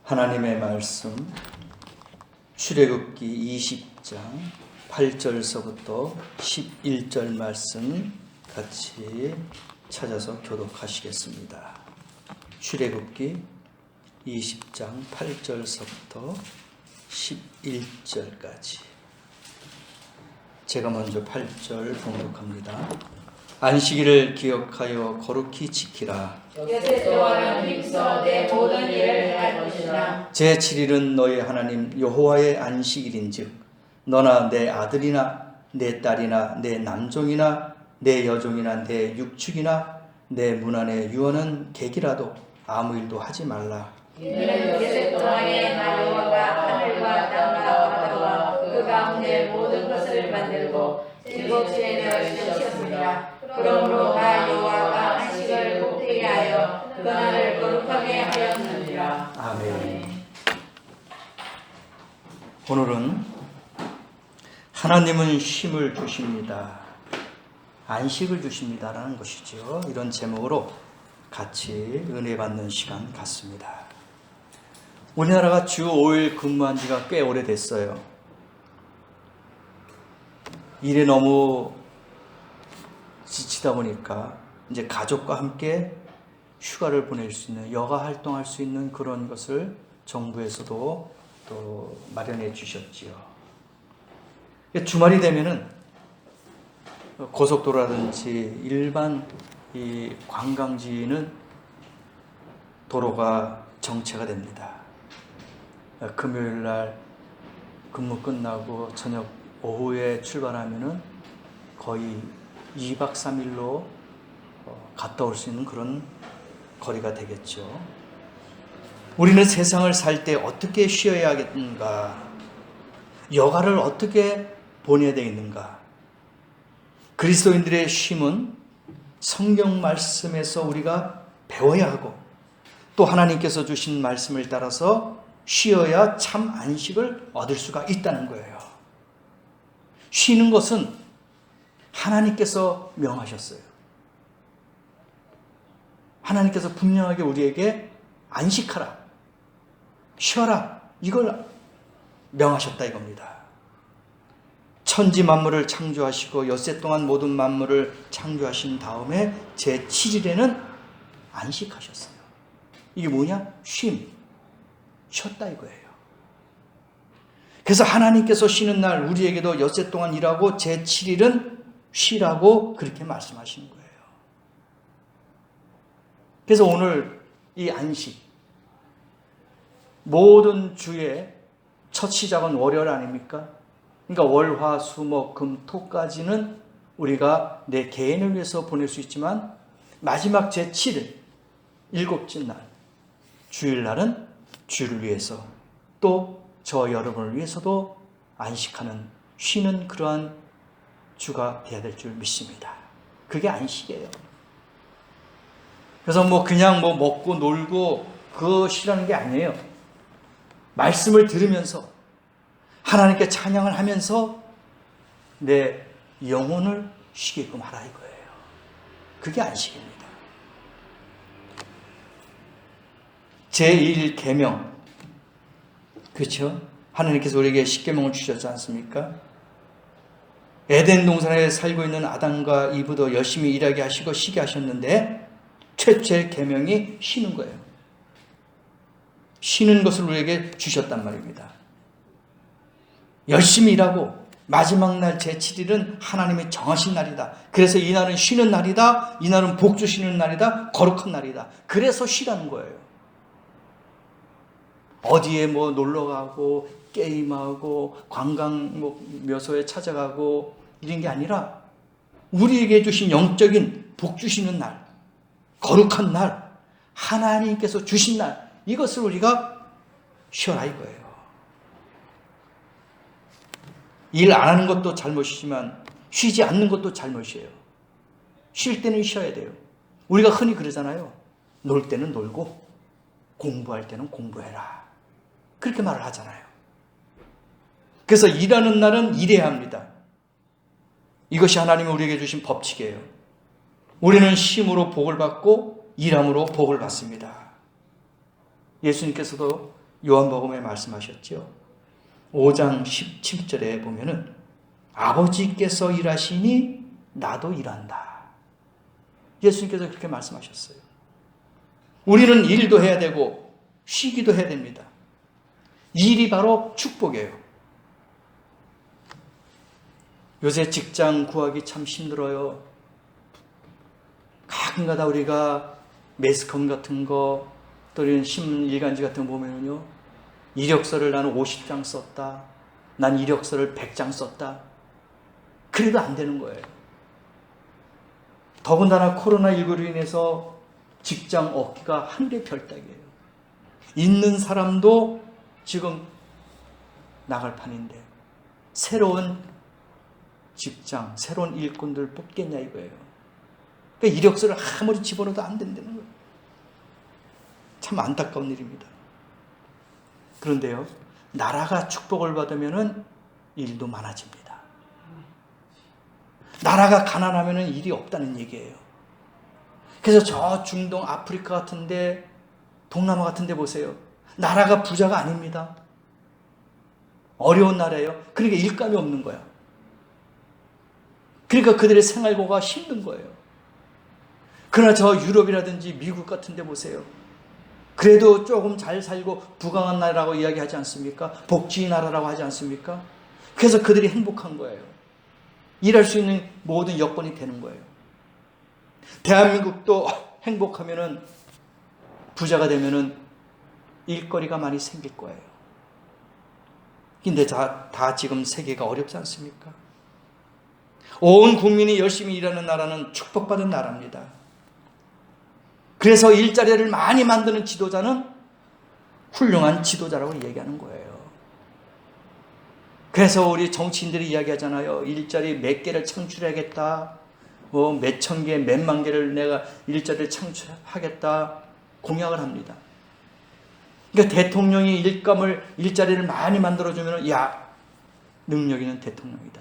하나님의 말씀 출애굽기 20장 8절서부터 11절 말씀 같이 찾아서 교독하시겠습니다. 출애굽기 20장 8절서부터 11절까지. 제가 먼저 8절 봉독합니다. 안식일을 기억하여 거룩히 지키라. 여세 동안은 힘써 내 모든 일을 할 것이라. 제7일은 너희 하나님 여호와의 안식일인즉 너나 내 아들이나 내 딸이나 내 남종이나 내 여종이나 내 육축이나 내 문 안에 유언은 객이라도 아무 일도 하지 말라. 이는 여세 동안에 나 여호와가 하늘과 땅과 바다와 그 가운데 모든 것을 만들고 일곱째는 쉬었습니다. 그러므로 나 여호와가 안식을 복되게 하여 그 날을 거룩하게 하였느니라. 아멘. 오늘은 하나님은 쉼을 주십니다. 안식을 주십니다라는 것이죠. 이런 제목으로 같이 은혜 받는 시간 갖습니다. 우리나라가 주 5일 근무한 지가 꽤 오래됐어요. 일에 너무 지치다 보니까 이제 가족과 함께 휴가를 보낼 수 있는, 여가 활동할 수 있는 그런 것을 정부에서도 또 마련해 주셨지요. 주말이 되면은 고속도로라든지 일반 이 관광지는 도로가 정체가 됩니다. 금요일 날 근무 끝나고 저녁 오후에 출발하면은 거의 2박 3일로 갔다 올 수 있는 그런 거리가 되겠죠. 우리는 세상을 살 때 어떻게 쉬어야겠는가? 여가를 어떻게 보내야 되겠는가? 그리스도인들의 쉼은 성경 말씀에서 우리가 배워야 하고 또 하나님께서 주신 말씀을 따라서 쉬어야 참 안식을 얻을 수가 있다는 거예요. 쉬는 것은 하나님께서 명하셨어요. 하나님께서 분명하게 우리에게 안식하라, 쉬어라, 이걸 명하셨다 이겁니다. 천지 만물을 창조하시고 엿새 동안 모든 만물을 창조하신 다음에 제7일에는 안식하셨어요. 이게 뭐냐? 쉼, 쉬었다 이거예요. 그래서 하나님께서 쉬는 날 우리에게도 엿새 동안 일하고 제7일은 쉬라고 그렇게 말씀하시는 거예요. 그래서 오늘 이 안식, 모든 주의 첫 시작은 월요일 아닙니까? 그러니까 월, 화, 수, 목, 금, 토까지는 우리가 내 개인을 위해서 보낼 수 있지만 마지막 제7일, 일곱째 날, 주일날은 주를 위해서 또 저 여러분을 위해서도 안식하는, 쉬는 그러한 주가 되어야 될 줄 믿습니다. 그게 안식이에요. 그래서 그냥 먹고 놀고 그거 쉬라는 게 아니에요. 말씀을 들으면서 하나님께 찬양을 하면서 내 영혼을 쉬게끔 하라 이거예요. 그게 안식입니다. 제1계명, 그렇죠? 하나님께서 우리에게 십계명을 주셨지 않습니까? 에덴 동산에 살고 있는 아담과 이브도 열심히 일하게 하시고 쉬게 하셨는데 최초의 계명이 쉬는 거예요. 쉬는 것을 우리에게 주셨단 말입니다. 열심히 일하고 마지막 날 제7일은 하나님이 정하신 날이다. 그래서 이 날은 쉬는 날이다. 이 날은 복 주시는 날이다. 거룩한 날이다. 그래서 쉬라는 거예요. 어디에 놀러가고 게임하고 관광 묘소에 찾아가고 이런 게 아니라 우리에게 주신 영적인 복 주시는 날, 거룩한 날, 하나님께서 주신 날, 이것을 우리가 쉬어라 이거예요. 일 안 하는 것도 잘못이지만 쉬지 않는 것도 잘못이에요. 쉴 때는 쉬어야 돼요. 우리가 흔히 그러잖아요. 놀 때는 놀고 공부할 때는 공부해라. 그렇게 말을 하잖아요. 그래서 일하는 날은 일해야 합니다. 이것이 하나님이 우리에게 주신 법칙이에요. 우리는 쉼으로 복을 받고 일함으로 복을 받습니다. 예수님께서도 요한복음에 말씀하셨죠. 5장 17절에 보면은 아버지께서 일하시니 나도 일한다. 예수님께서 그렇게 말씀하셨어요. 우리는 일도 해야 되고 쉬기도 해야 됩니다. 일이 바로 축복이에요. 요새 직장 구하기 참 힘들어요. 가끔가다 우리가 매스컴 같은 거, 또 이런 신문 일간지 같은 거 보면요, 이력서를 나는 50장 썼다, 난 이력서를 100장 썼다. 그래도 안 되는 거예요. 더군다나 코로나19로 인해서 직장 얻기가 하늘의 별따기예요. 있는 사람도 지금 나갈 판인데 새로운 직장, 새로운 일꾼들 뽑겠냐 이거예요. 그러니까 이력서를 아무리 집어넣어도 안 된다는 거예요. 참 안타까운 일입니다. 그런데요, 나라가 축복을 받으면 일도 많아집니다. 나라가 가난하면 일이 없다는 얘기예요. 그래서 저 중동, 아프리카 같은데, 동남아 같은데 보세요. 나라가 부자가 아닙니다. 어려운 나라예요. 그러니까 일감이 없는 거야. 그러니까 그들의 생활고가 힘든 거예요. 그러나 저 유럽이라든지 미국 같은데 보세요. 그래도 조금 잘 살고 부강한 나라라고 이야기하지 않습니까? 복지의 나라라고 하지 않습니까? 그래서 그들이 행복한 거예요. 일할 수 있는 모든 여건이 되는 거예요. 대한민국도 행복하면은, 부자가 되면은 일거리가 많이 생길 거예요. 근데 다 지금 세계가 어렵지 않습니까? 온 국민이 열심히 일하는 나라는 축복받은 나라입니다. 그래서 일자리를 많이 만드는 지도자는 훌륭한 지도자라고 얘기하는 거예요. 그래서 우리 정치인들이 이야기하잖아요. 일자리 몇 개를 창출해야겠다. 몇 천 개, 몇만 개를 내가 일자리를 창출하겠다. 공약을 합니다. 그러니까 대통령이 일자리를 많이 만들어주면, 야, 능력 있는 대통령이다.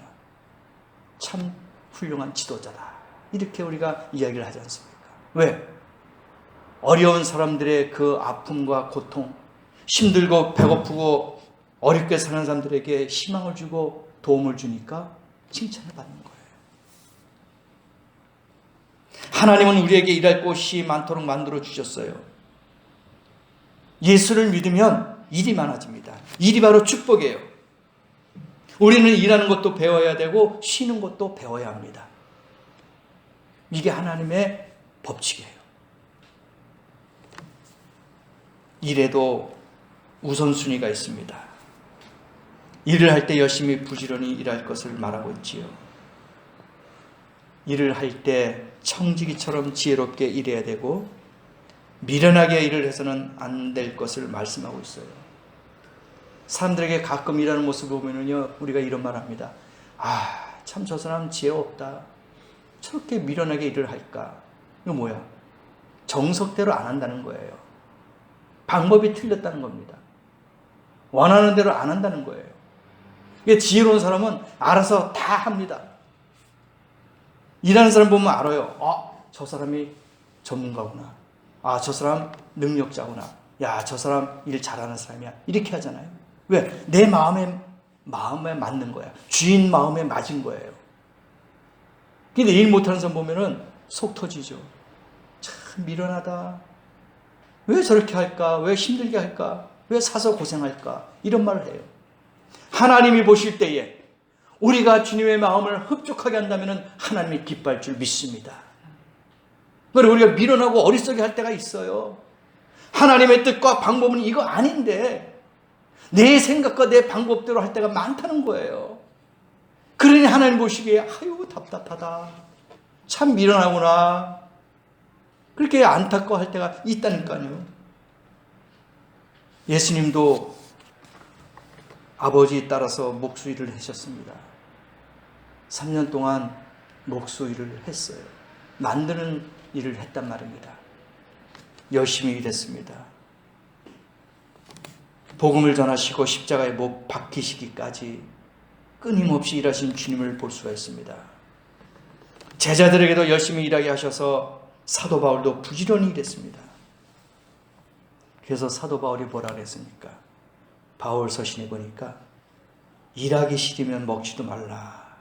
참 훌륭한 지도자다. 이렇게 우리가 이야기를 하지 않습니까? 왜? 어려운 사람들의 그 아픔과 고통, 힘들고 배고프고 어렵게 사는 사람들에게 희망을 주고 도움을 주니까 칭찬을 받는 거예요. 하나님은 우리에게 일할 곳이 많도록 만들어 주셨어요. 예수를 믿으면 일이 많아집니다. 일이 바로 축복이에요. 우리는 일하는 것도 배워야 되고 쉬는 것도 배워야 합니다. 이게 하나님의 법칙이에요. 일에도 우선순위가 있습니다. 일을 할 때 열심히 부지런히 일할 것을 말하고 있지요. 일을 할 때 청지기처럼 지혜롭게 일해야 되고 미련하게 일을 해서는 안 될 것을 말씀하고 있어요. 사람들에게 가끔 일하는 모습을 보면요, 우리가 이런 말 합니다. 아, 참 저 사람 지혜 없다. 저렇게 미련하게 일을 할까? 이거 뭐야? 정석대로 안 한다는 거예요. 방법이 틀렸다는 겁니다. 원하는 대로 안 한다는 거예요. 지혜로운 사람은 알아서 다 합니다. 일하는 사람 보면 알아요. 저 사람이 전문가구나. 저 사람 능력자구나. 야, 저 사람 일 잘하는 사람이야. 이렇게 하잖아요. 왜? 내 마음에 맞는 거야. 주인 마음에 맞은 거예요. 근데 일 못하는 사람 보면은 속 터지죠. 참 미련하다. 왜 저렇게 할까? 왜 힘들게 할까? 왜 사서 고생할까? 이런 말을 해요. 하나님이 보실 때에 우리가 주님의 마음을 흡족하게 한다면 하나님이 기뻐할 줄 믿습니다. 그리고 우리가 미련하고 어리석게 할 때가 있어요. 하나님의 뜻과 방법은 이거 아닌데 내 생각과 내 방법대로 할 때가 많다는 거예요. 그러니 하나님 보시기에 아유 답답하다. 참 미련하구나. 그렇게 안타까워할 때가 있다니까요. 예수님도 아버지 따라서 목수일을 하셨습니다. 3년 동안 목수일을 했어요. 만드는 일을 했단 말입니다. 열심히 일했습니다. 복음을 전하시고 십자가에 못 박히시기까지 끊임없이 일하신 주님을 볼 수가 있습니다. 제자들에게도 열심히 일하게 하셔서 사도 바울도 부지런히 일했습니다. 그래서 사도 바울이 뭐라 그랬습니까? 바울 서신에 보니까 일하기 싫으면 먹지도 말라.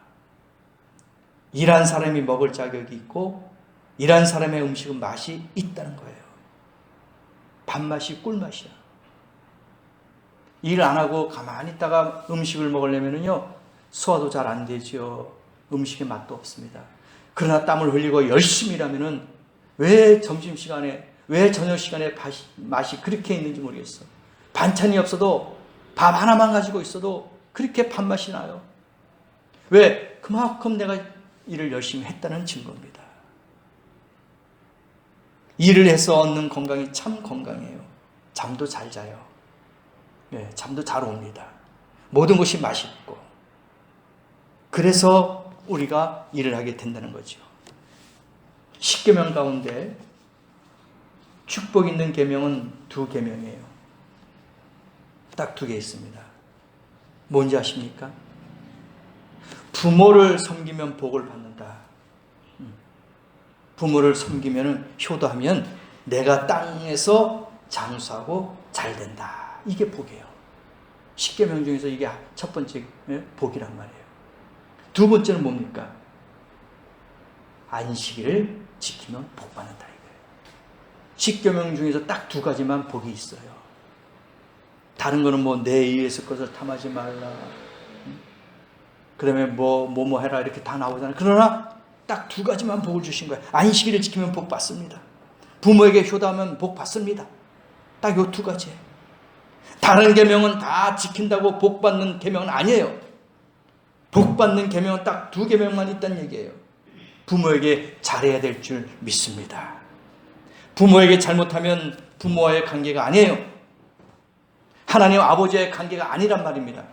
일한 사람이 먹을 자격이 있고 일한 사람의 음식은 맛이 있다는 거예요. 밥맛이 꿀맛이야. 일 안 하고 가만히 있다가 음식을 먹으려면요 소화도 잘 안 되죠. 음식의 맛도 없습니다. 그러나 땀을 흘리고 열심히 일하면은 왜 점심시간에 왜 저녁시간에 맛이 그렇게 있는지 모르겠어. 반찬이 없어도 밥 하나만 가지고 있어도 그렇게 밥맛이 나요. 왜? 그만큼 내가 일을 열심히 했다는 증거입니다. 일을 해서 얻는 건강이 참 건강해요. 잠도 잘 자요. 네, 잠도 잘 옵니다. 모든 것이 맛있고. 그래서 우리가 일을 하게 된다는 거죠. 10계명 가운데 축복 있는 계명은 2계명이에요. 딱 2개 있습니다. 뭔지 아십니까? 부모를 섬기면 복을 받는다. 부모를 섬기면 효도하면 내가 땅에서 장수하고 잘 된다. 이게 복이에요. 10계명 중에서 이게 첫 번째 복이란 말이에요. 2번째는 뭡니까? 안식일을 지키면 복 받는다 이거예요. 10계명 중에서 딱 2가지만 복이 있어요. 다른 거는 뭐 내 의에서 것을 탐하지 말라. 그러면 뭐 해라 이렇게 다 나오잖아요. 그러나 딱 2가지만 복을 주신 거예요. 안식일을 지키면 복 받습니다. 부모에게 효도하면 복 받습니다. 딱 요 2가지. 다른 계명은 다 지킨다고 복 받는 계명은 아니에요. 복 받는 계명은 딱 2계명만 있다는 얘기예요. 부모에게 잘해야 될 줄 믿습니다. 부모에게 잘못하면 부모와의 관계가 아니에요. 하나님 아버지의 관계가 아니란 말입니다.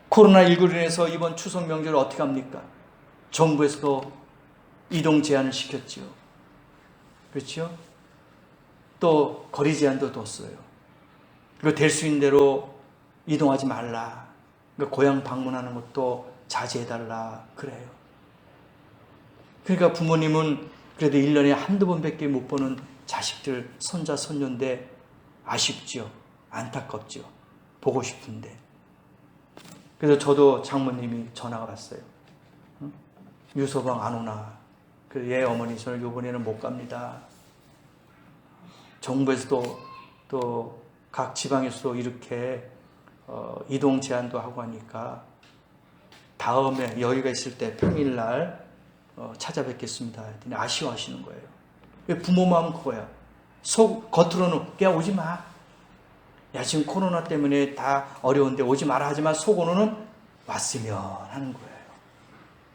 코로나19로 인해서 이번 추석 명절을 어떻게 합니까? 정부에서도 이동 제한을 시켰죠. 그렇죠? 또 거리 제한도 뒀어요. 그리고 될 수 있는 대로 이동하지 말라. 그러니까 고향 방문하는 것도 자제해달라. 그래요. 그러니까 부모님은 그래도 1년에 한두 번밖에 못 보는 자식들, 손자, 손녀인데 아쉽죠. 안타깝죠. 보고 싶은데. 그래서 저도 장모님이 전화가 왔어요. 유서방 안 오나? 그래서 얘 어머니 저는 이번에는 못 갑니다. 정부에서도 또 각 지방에서도 이렇게 이동 제한도 하고 하니까 다음에 여유가 있을 때 평일날 찾아뵙겠습니다. 했더니 아쉬워하시는 거예요. 부모 마음 그거야. 겉으로는 그냥 오지 마. 야 지금 코로나 때문에 다 어려운데 오지 마라 하지만 속으로는 왔으면 하는 거예요.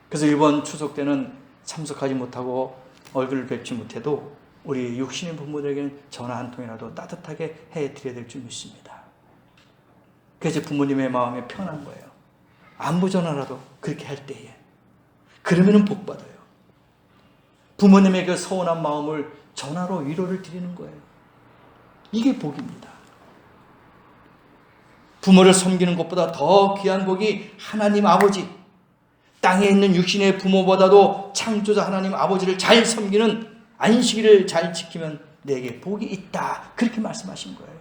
그래서 이번 추석 때는 참석하지 못하고 얼굴을 뵙지 못해도 우리 육신의 부모들에게는 전화 한 통이라도 따뜻하게 해드려야 될 줄 믿습니다. 그래서 부모님의 마음이 편한 거예요. 안부 전화라도 그렇게 할 때에. 그러면 복 받아요. 부모님의 그 서운한 마음을 전화로 위로를 드리는 거예요. 이게 복입니다. 부모를 섬기는 것보다 더 귀한 복이 하나님 아버지, 땅에 있는 육신의 부모보다도 창조자 하나님 아버지를 잘 섬기는 안식일을 잘 지키면 내게 복이 있다. 그렇게 말씀하신 거예요.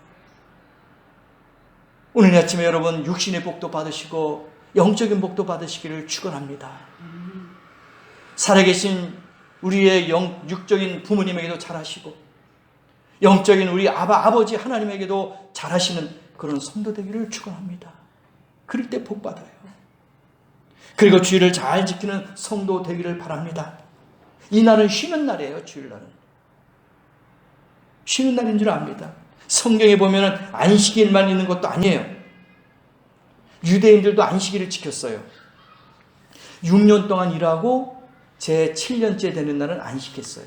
오늘 아침에 여러분 육신의 복도 받으시고 영적인 복도 받으시기를 축원합니다. 살아계신 우리의 육적인 부모님에게도 잘하시고 영적인 우리 아버지 하나님에게도 잘하시는 그런 성도 되기를 축원합니다. 그럴 때 복 받아요. 그리고 주일을 잘 지키는 성도 되기를 바랍니다. 이 날은 쉬는 날이에요. 주일날은 쉬는 날인 줄 압니다. 성경에 보면 안식일만 있는 것도 아니에요. 유대인들도 안식일을 지켰어요. 6년 동안 일하고 제 7년째 되는 날은 안식했어요.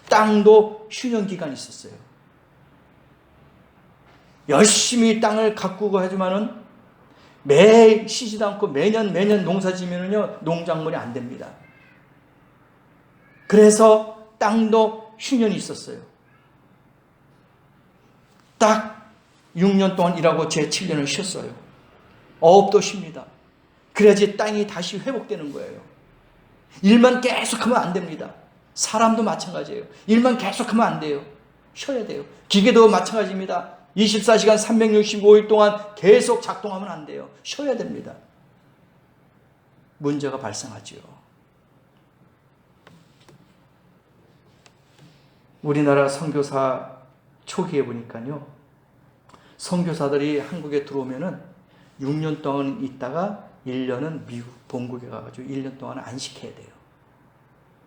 땅도 휴년 기간이 있었어요. 열심히 땅을 가꾸고 하지만은 매 쉬지도 않고 매년 농사 지면은요 농작물이 안 됩니다. 그래서 땅도 휴년이 있었어요. 딱 6년 동안 일하고 제 7년을 쉬었어요. 어업도 쉽니다. 그래야지 땅이 다시 회복되는 거예요. 일만 계속하면 안 됩니다. 사람도 마찬가지예요. 일만 계속하면 안 돼요. 쉬어야 돼요. 기계도 마찬가지입니다. 24시간 365일 동안 계속 작동하면 안 돼요. 쉬어야 됩니다. 문제가 발생하지요. 우리나라 선교사 초기에 보니까요, 선교사들이 한국에 들어오면은 6년 동안 있다가 1년은 미국 본국에 가가지고 1년 동안 안식해야 돼요.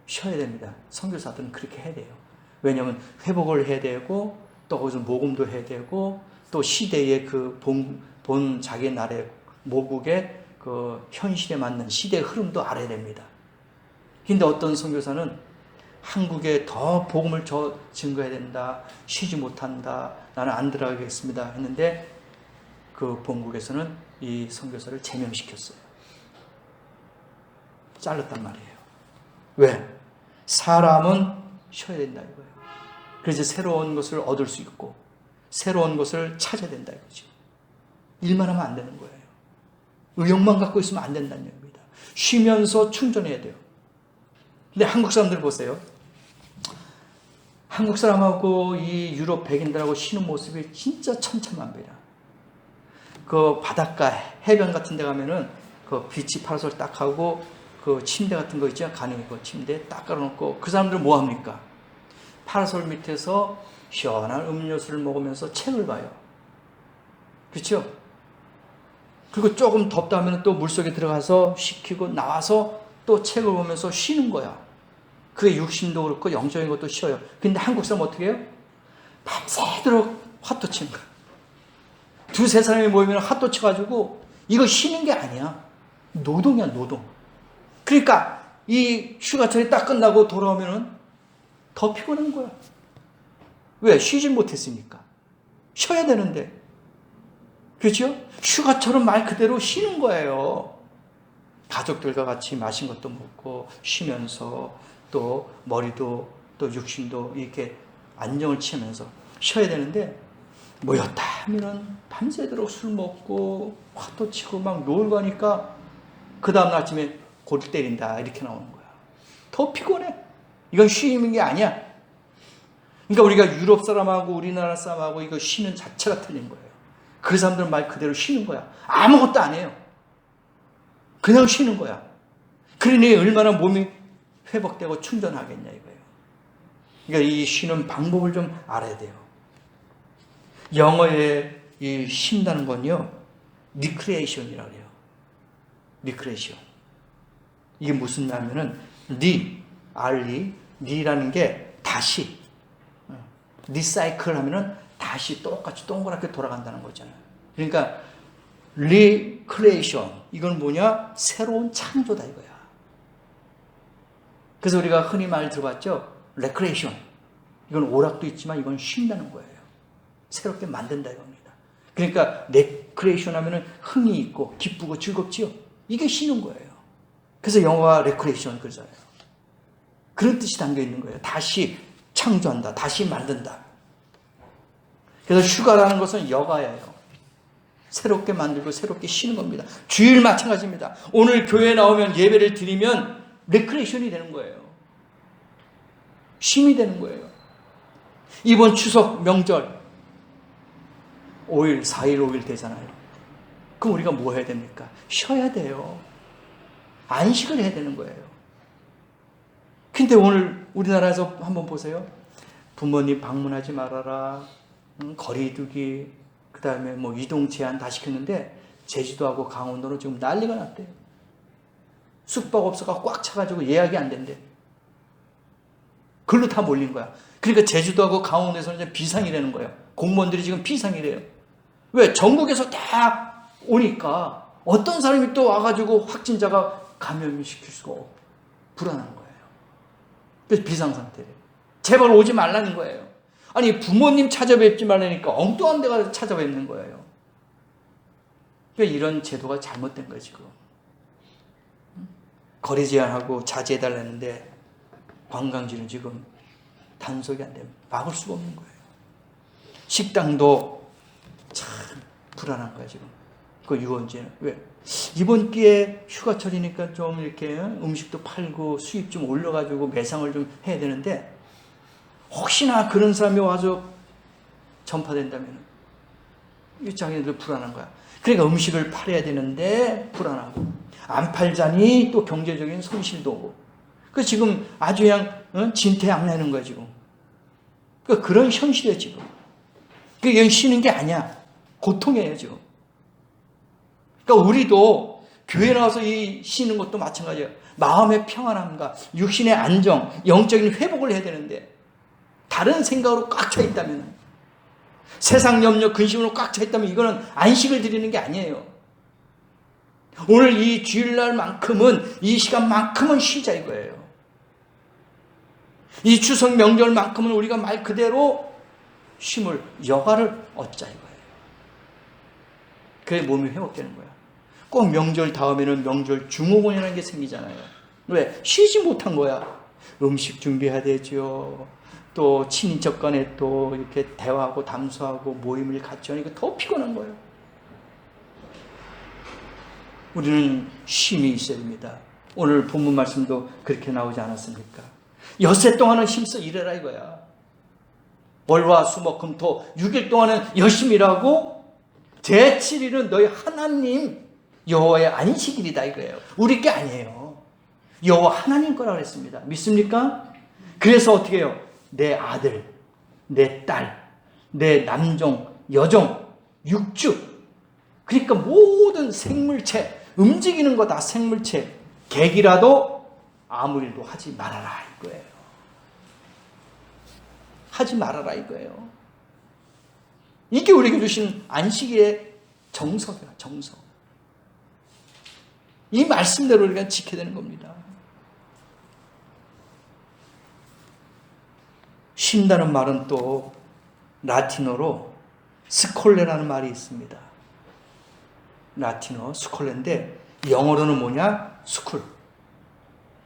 쉬어야 됩니다. 선교사들은 그렇게 해야 돼요. 왜냐하면 회복을 해야 되고, 또 거기서 모금도 해야 되고, 또 시대의 그 본 자기 나라의 모국의 그 현실에 맞는 시대의 흐름도 알아야 됩니다. 근데 어떤 선교사는 한국에 더 복음을 증거해야 된다, 쉬지 못한다, 나는 안 들어가겠습니다 했는데 그 본국에서는 이 선교사를 제명시켰어요. 잘랐단 말이에요. 왜? 사람은 쉬어야 된다 이거예요. 그래서 새로운 것을 얻을 수 있고 새로운 것을 찾아야 된다 이거죠. 일만 하면 안 되는 거예요. 의욕만 갖고 있으면 안 된다는 얘기입니다. 쉬면서 충전해야 돼요. 근데 한국 사람들 보세요. 한국 사람하고 이 유럽 백인들하고 쉬는 모습이 진짜 천차만별이야. 그 바닷가 해변 같은 데 가면은 그 비치 파라솔 딱 하고 그 침대 같은 거 있죠? 가는 거 침대 딱 깔아놓고 그 사람들 뭐 합니까? 파라솔 밑에서 시원한 음료수를 먹으면서 책을 봐요. 그렇죠? 그리고 조금 덥다 하면 또 물속에 들어가서 식히고 나와서 또 책을 보면서 쉬는 거야. 그게 육신도 그렇고 영적인 것도 쉬어요. 근데 한국 사람 어떻게 해요? 밤새도록 핫도 치는 거야. 두세 사람이 모이면 핫도 쳐가지고 이거 쉬는 게 아니야. 노동이야, 노동. 그러니까 이 휴가철이 딱 끝나고 돌아오면은 더 피곤한 거야. 왜? 쉬질 못했으니까. 쉬어야 되는데. 그렇죠? 휴가철은 말 그대로 쉬는 거예요. 가족들과 같이 맛있는 것도 먹고 쉬면서 또 머리도 또 육신도 이렇게 안정을 취하면서 쉬어야 되는데 모였다 하면은 밤새도록 술 먹고 화도 치고 막 놀고 하니까 그 다음 날 아침에 골 때린다 이렇게 나오는 거야. 더 피곤해. 이건 쉬는 게 아니야. 그러니까 우리가 유럽 사람하고 우리나라 사람하고 이거 쉬는 자체가 틀린 거예요. 그 사람들은 말 그대로 쉬는 거야. 아무것도 안 해요. 그냥 쉬는 거야. 그러니 얼마나 몸이 회복되고 충전하겠냐 이거예요. 그러니까 이 쉬는 방법을 좀 알아야 돼요. 영어에 이 쉰다는 건요, 리크레이션이라고 해요. 리크레이션. 이게 무슨 말이냐면은 리라는 게 다시, 리사이클 하면은 다시 똑같이 동그랗게 돌아간다는 거잖아요. 그러니까 리크레이션 이건 뭐냐? 새로운 창조다 이거야. 그래서 우리가 흔히 말 들어봤죠? 레크레이션. 이건 오락도 있지만 이건 쉰다는 거예요. 새롭게 만든다 이겁니다. 그러니까 레크레이션 하면은 흥이 있고 기쁘고 즐겁지요. 이게 쉬는 거예요. 그래서 영어가 레크레이션 그러잖아요. 그런 뜻이 담겨 있는 거예요. 다시 창조한다. 다시 만든다. 그래서 휴가라는 것은 여가예요. 새롭게 만들고 새롭게 쉬는 겁니다. 주일 마찬가지입니다. 오늘 교회에 나오면 예배를 드리면 레크레이션이 되는 거예요. 쉼이 되는 거예요. 이번 추석 명절 5일, 4일, 5일 되잖아요. 그럼 우리가 뭐 해야 됩니까? 쉬어야 돼요. 안식을 해야 되는 거예요. 근데 오늘 우리나라에서 한번 보세요. 부모님 방문하지 말아라. 거리두기, 그 다음에 뭐 이동 제한 다 시켰는데 제주도하고 강원도는 지금 난리가 났대요. 숙박업소가 꽉 차가지고 예약이 안 된대. 글로 다 몰린 거야. 그러니까 제주도하고 강원도에서는 이제 비상이라는 거예요. 공무원들이 지금 비상이래요. 왜? 전국에서 다 오니까 어떤 사람이 또 와가지고 확진자가 감염시킬 수가 없고 불안한 거예요. 그래서 비상상태래요. 제발 오지 말라는 거예요. 아니 부모님 찾아뵙지 말라니까 엉뚱한 데 가서 찾아뵙는 거예요. 그러니까 이런 제도가 잘못된 거예요 지금. 거리 제한하고 자제해달라는데 관광지는 지금 단속이 안 되면 막을 수가 없는 거예요. 식당도 참 불안한 거야 지금. 그 유원지는 왜? 이번 기회에 휴가철이니까 좀 이렇게 음식도 팔고 수입 좀 올려가지고 매상을 좀 해야 되는데 혹시나 그런 사람이 와서 전파된다면 이 자기네들 불안한 거야. 그러니까 음식을 팔아야 되는데 불안하고, 안 팔자니 또 경제적인 손실도 오고. 그 지금 아주 그냥 진퇴양내는 거야 지금. 그런 현실이에요 지금. 그게 쉬는 게 아니야. 고통이에요 지금. 그러니까 우리도 교회 나와서 이 쉬는 것도 마찬가지예요. 마음의 평안함과 육신의 안정, 영적인 회복을 해야 되는데 다른 생각으로 꽉 차 있다면, 세상 염려, 근심으로 꽉 차 있다면 이거는 안식을 드리는 게 아니에요. 오늘 이 주일날만큼은, 이 시간만큼은 쉬자 이거예요. 이 추석 명절만큼은 우리가 말 그대로 쉼을, 여가를 얻자 이거예요. 그래 몸이 회복되는 거야. 꼭 명절 다음에는 명절 증후군이라는 게 생기잖아요. 왜? 쉬지 못한 거야. 음식 준비해야 되죠. 또 친인척 간에 또 이렇게 대화하고 담소하고 모임을 같이 하니까 더 피곤한 거예요. 우리는 쉼이 있어야 됩니다. 오늘 본문 말씀도 그렇게 나오지 않았습니까? 엿새 동안은 힘써 일해라 이거야. 월화 수목 금토 6일 동안은 열심히 일하고 제7일은 너희 하나님 여호와의 안식일이다 이거예요. 우리 게 아니에요. 여호와 하나님 거라고 했습니다. 믿습니까? 그래서 어떻게 해요? 내 아들, 내 딸, 내 남종, 여종, 육주, 그러니까 모든 생물체, 움직이는 거 다 생물체, 객이라도 아무 일도 하지 말아라 이거예요. 하지 말아라 이거예요. 이게 우리에게 주신 안식일의 정석이야, 정석. 이 말씀대로 우리가 지켜야 되는 겁니다. 쉰다는 말은 또 라틴어로 스콜레라는 말이 있습니다. 라틴어 스콜레인데 영어로는 뭐냐? 스쿨.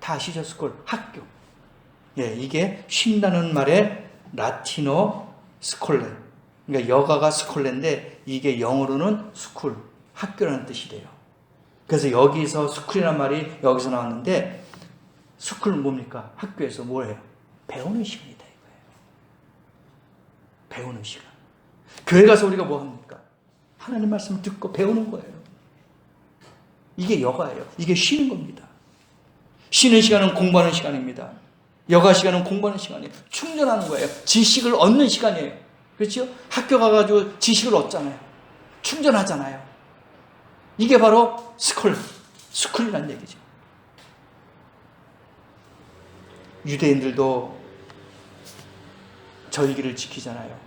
다 아시죠? 스쿨. 학교. 예, 이게 쉰다는 말의 라틴어 스콜레. 그러니까 여가가 스콜레인데 이게 영어로는 스쿨. 학교라는 뜻이 돼요. 그래서 여기서 스쿨이라는 말이 여기서 나왔는데, 스쿨은 뭡니까? 학교에서 뭘 해요? 배우는 시간이다 이거예요. 배우는 시간. 교회 가서 우리가 뭐 합니까? 하나님 말씀을 듣고 배우는 거예요. 이게 여가예요. 이게 쉬는 겁니다. 쉬는 시간은 공부하는 시간입니다. 여가 시간은 공부하는 시간이에요. 충전하는 거예요. 지식을 얻는 시간이에요. 그렇죠? 학교 가가지고 지식을 얻잖아요. 충전하잖아요. 이게 바로 스쿨이라는 얘기죠. 유대인들도 절기를 지키잖아요.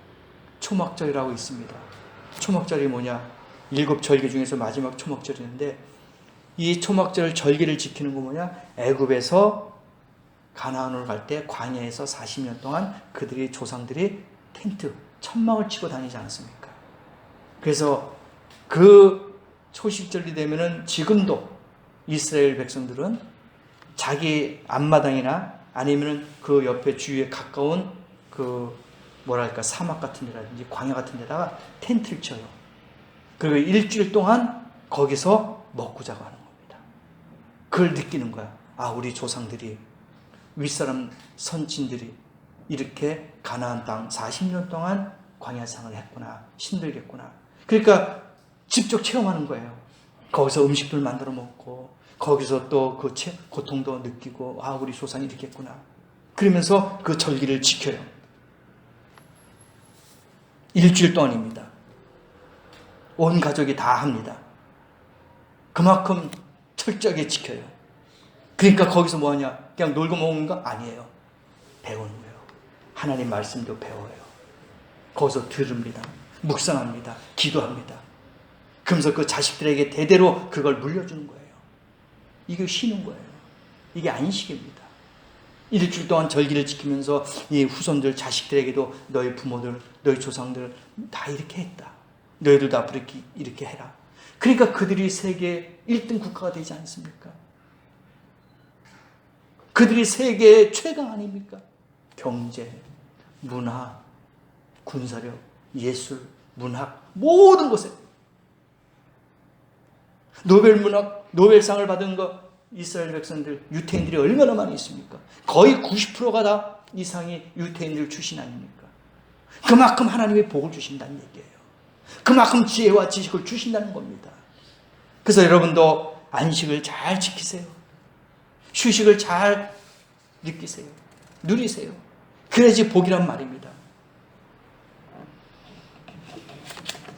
초막절이라고 있습니다. 초막절이 뭐냐? 7절기 중에서 마지막 초막절이는데, 이 초막절 절기를 지키는 거 뭐냐? 애굽에서 가나안으로 갈 때 광야에서 40년 동안 그들이 조상들이 텐트, 천막을 치고 다니지 않습니까? 그래서 그 초식절이 되면은 지금도 이스라엘 백성들은 자기 앞마당이나 아니면은 그 옆에 주위에 가까운 그 뭐랄까 사막 같은 데라든지 광야 같은 데다가 텐트를 쳐요. 그리고 일주일 동안 거기서 먹고 자고 하는 겁니다. 그걸 느끼는 거야. 아, 우리 조상들이, 윗사람 선친들이 이렇게 가나안 땅 40년 동안 광야 생활을 했구나, 힘들겠구나. 그러니까 직접 체험하는 거예요. 거기서 음식들 만들어 먹고, 거기서 또 그 고통도 느끼고, 아, 우리 조상이 이렇게 했구나. 그러면서 그 절기를 지켜요. 일주일 동안입니다. 온 가족이 다 합니다. 그만큼 철저하게 지켜요. 그러니까 거기서 뭐 하냐? 그냥 놀고 먹는 거 아니에요. 배우는 거예요. 하나님 말씀도 배워요. 거기서 들읍니다. 묵상합니다. 기도합니다. 그러면서 그 자식들에게 대대로 그걸 물려주는 거예요. 이게 쉬는 거예요. 이게 안식입니다. 일주일 동안 절기를 지키면서 이 후손들, 자식들에게도 너희 부모들, 너희 조상들 다 이렇게 했다. 너희들도 앞으로 이렇게 해라. 그러니까 그들이 세계 1등 국가가 되지 않습니까? 그들이 세계의 최강 아닙니까? 경제, 문화, 군사력, 예술, 문학, 모든 것에 노벨상을 받은 거 이스라엘 백성들, 유태인들이 얼마나 많이 있습니까? 거의 90%가 다 이상이 유태인들 출신 아닙니까? 그만큼 하나님의 복을 주신다는 얘기예요. 그만큼 지혜와 지식을 주신다는 겁니다. 그래서 여러분도 안식을 잘 지키세요. 휴식을 잘 느끼세요. 누리세요. 그래야지 복이란 말입니다.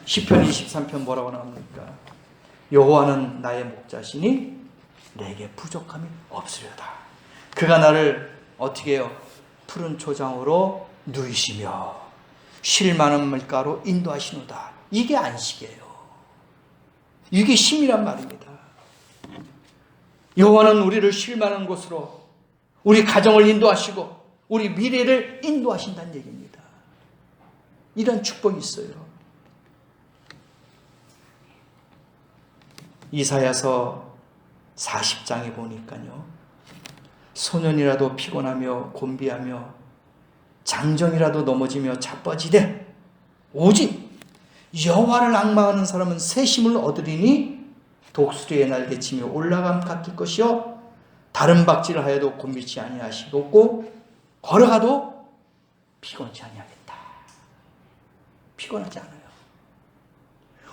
시편 23편 뭐라고 나옵니까? 여호와는 나의 목자시니 내게 부족함이 없으려다. 그가 나를 어떻게 해요? 푸른 초장으로 누이시며 쉴 만한 물가로 인도하시노다. 이게 안식이에요. 이게 쉼이란 말입니다. 여호와는 우리를 쉴 만한 곳으로 우리 가정을 인도하시고 우리 미래를 인도하신다는 얘기입니다. 이런 축복이 있어요. 이사야서 40장에 보니까요, 소년이라도 피곤하며 곤비하며 장정이라도 넘어지며 자빠지되 오직 여호와를 앙망하는 사람은 새 힘을 얻으리니 독수리의 날개치며 올라감 같을 것이요 다른 박질을 하여도 곤비치 아니하시고 걸어가도 피곤치 아니하겠다. 피곤하지 않아요.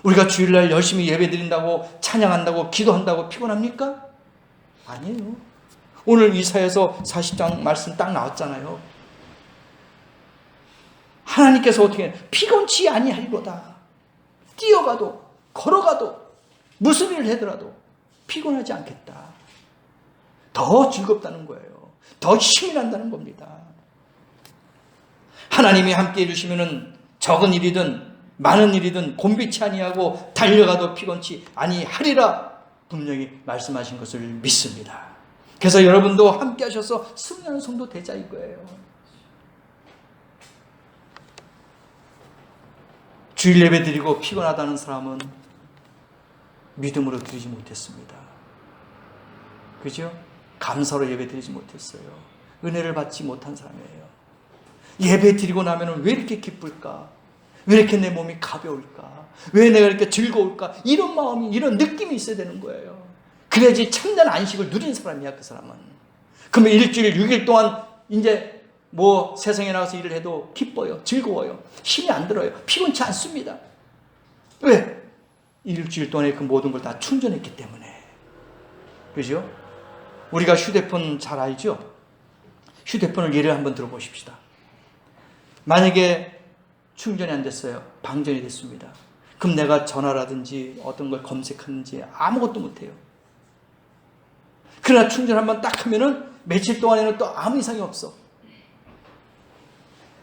우리가 주일날 열심히 예배드린다고 찬양한다고 기도한다고 피곤합니까? 아니에요. 오늘 이사야서 40장 말씀 딱 나왔잖아요. 하나님께서 어떻게 해요? 피곤치 아니하리로다. 뛰어가도 걸어가도 무슨 일을 하더라도 피곤하지 않겠다. 더 즐겁다는 거예요. 더 힘이 난다는 겁니다. 하나님이 함께 해주시면은 적은 일이든 많은 일이든 곤비치 아니하고 달려가도 피곤치 아니하리라 분명히 말씀하신 것을 믿습니다. 그래서 여러분도 함께 하셔서 승리하는 성도 되자 이거예요. 주일 예배 드리고 피곤하다는 사람은 믿음으로 드리지 못했습니다. 그죠? 감사로 예배 드리지 못했어요. 은혜를 받지 못한 사람이에요. 예배 드리고 나면 왜 이렇게 기쁠까? 왜 이렇게 내 몸이 가벼울까? 왜 내가 이렇게 즐거울까? 이런 마음이, 이런 느낌이 있어야 되는 거예요. 그래야지 참된 안식을 누린 사람이야, 그 사람은. 그러면 일주일 6일 동안 이제 뭐 세상에 나가서 일을 해도 기뻐요. 즐거워요. 힘이 안 들어요. 피곤치 않습니다. 왜? 일주일 동안에 그 모든 걸 다 충전했기 때문에. 그죠? 우리가 휴대폰 잘 알죠? 휴대폰을 예를 한번 들어보십시다. 만약에 충전이 안 됐어요. 방전이 됐습니다. 그럼 내가 전화라든지 어떤 걸 검색하는지 아무것도 못해요. 그러나 충전 한번 딱 하면은 며칠 동안에는 또 아무 이상이 없어.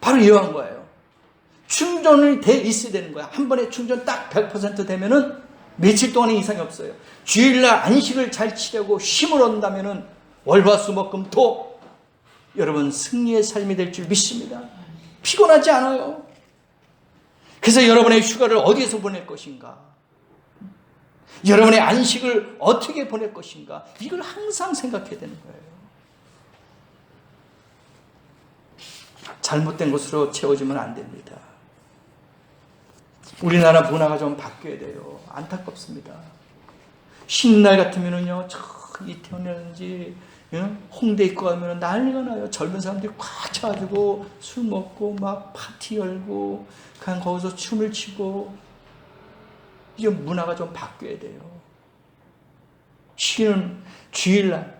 바로 이러한 거예요. 충전이 돼 있어야 되는 거야. 한 번에 충전 딱 100% 되면은 며칠 동안에 이상이 없어요. 주일날 안식을 잘 치려고 힘을 얻는다면은 월화수목금토 여러분 승리의 삶이 될 줄 믿습니다. 피곤하지 않아요. 그래서 여러분의 휴가를 어디에서 보낼 것인가? 여러분의 안식을 어떻게 보낼 것인가? 이걸 항상 생각해야 되는 거예요. 잘못된 것으로 채워지면 안 됩니다. 우리나라 문화가 좀 바뀌어야 돼요. 안타깝습니다. 쉬는 날 같으면은요, 저 이태원이라든지 홍대 입구 가면 난리가 나요. 젊은 사람들이 꽉 차가지고 술 먹고 막 파티 열고 그냥 거기서 춤을 추고. 이제 문화가 좀 바뀌어야 돼요. 쉬는 주일날,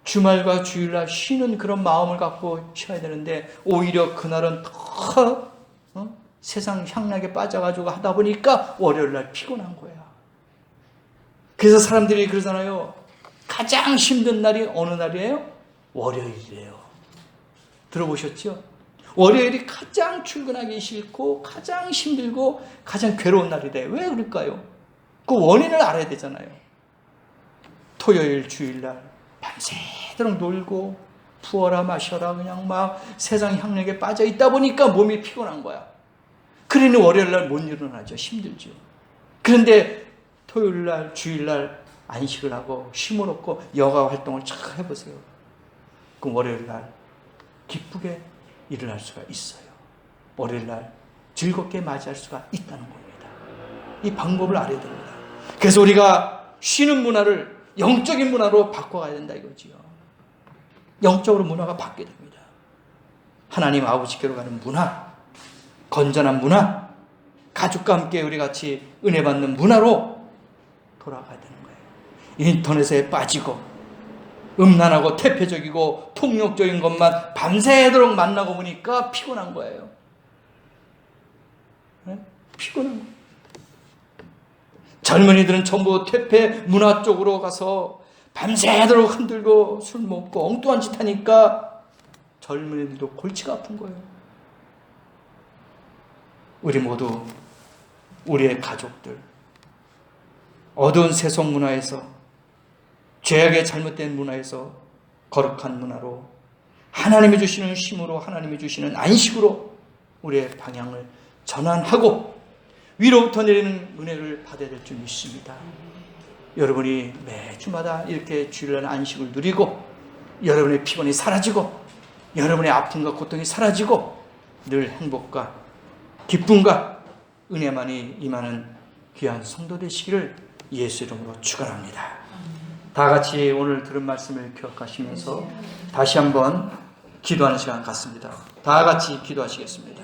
주말과 주일날 쉬는 그런 마음을 갖고 쉬어야 되는데 오히려 그날은 더 세상 향락에 빠져가지고 하다 보니까 월요일날 피곤한 거야. 그래서 사람들이 그러잖아요. 가장 힘든 날이 어느 날이에요? 월요일이에요. 들어보셨죠? 월요일이 가장 출근하기 싫고 가장 힘들고 가장 괴로운 날이래. 왜 그럴까요? 그 원인을 알아야 되잖아요. 토요일, 주일날 밤새도록 놀고 부어라 마셔라 그냥 막 세상 향락에 빠져 있다 보니까 몸이 피곤한 거야. 그러니 월요일날 못 일어나죠. 힘들죠. 그런데 토요일날, 주일날 안식을 하고 쉼을 얻고 여가 활동을 쫙 해보세요. 그럼 월요일날 기쁘게 일어날 수가 있어요. 월요일날 즐겁게 맞이할 수가 있다는 겁니다. 이 방법을 알아야 됩니다. 그래서 우리가 쉬는 문화를 영적인 문화로 바꿔가야 된다 이거지요. 영적으로 문화가 바뀌어야 됩니다. 하나님 아버지께로 가는 문화, 건전한 문화, 가족과 함께 우리 같이 은혜 받는 문화로 돌아가야 되는 거예요. 인터넷에 빠지고 음란하고 태폐적이고 폭력적인 것만 밤새도록 만나고 보니까 피곤한 거예요. 네? 피곤한 거예요. 젊은이들은 전부 퇴폐 문화 쪽으로 가서 밤새도록 흔들고 술 먹고 엉뚱한 짓 하니까 젊은이들도 골치가 아픈 거예요. 우리 모두 우리의 가족들, 어두운 세속 문화에서, 죄악의 잘못된 문화에서 거룩한 문화로, 하나님이 주시는 쉼으로, 하나님이 주시는 안식으로 우리의 방향을 전환하고 위로부터 내리는 은혜를 받아야 될 줄 믿습니다. 여러분이 매주마다 이렇게 주일날 안식을 누리고 여러분의 피곤이 사라지고 여러분의 아픔과 고통이 사라지고 늘 행복과 기쁨과 은혜만이 임하는 귀한 성도 되시기를 예수 이름으로 축원합니다. 다 같이 오늘 들은 말씀을 기억하시면서 다시 한번 기도하는 시간 갖습니다. 다 같이 기도하시겠습니다.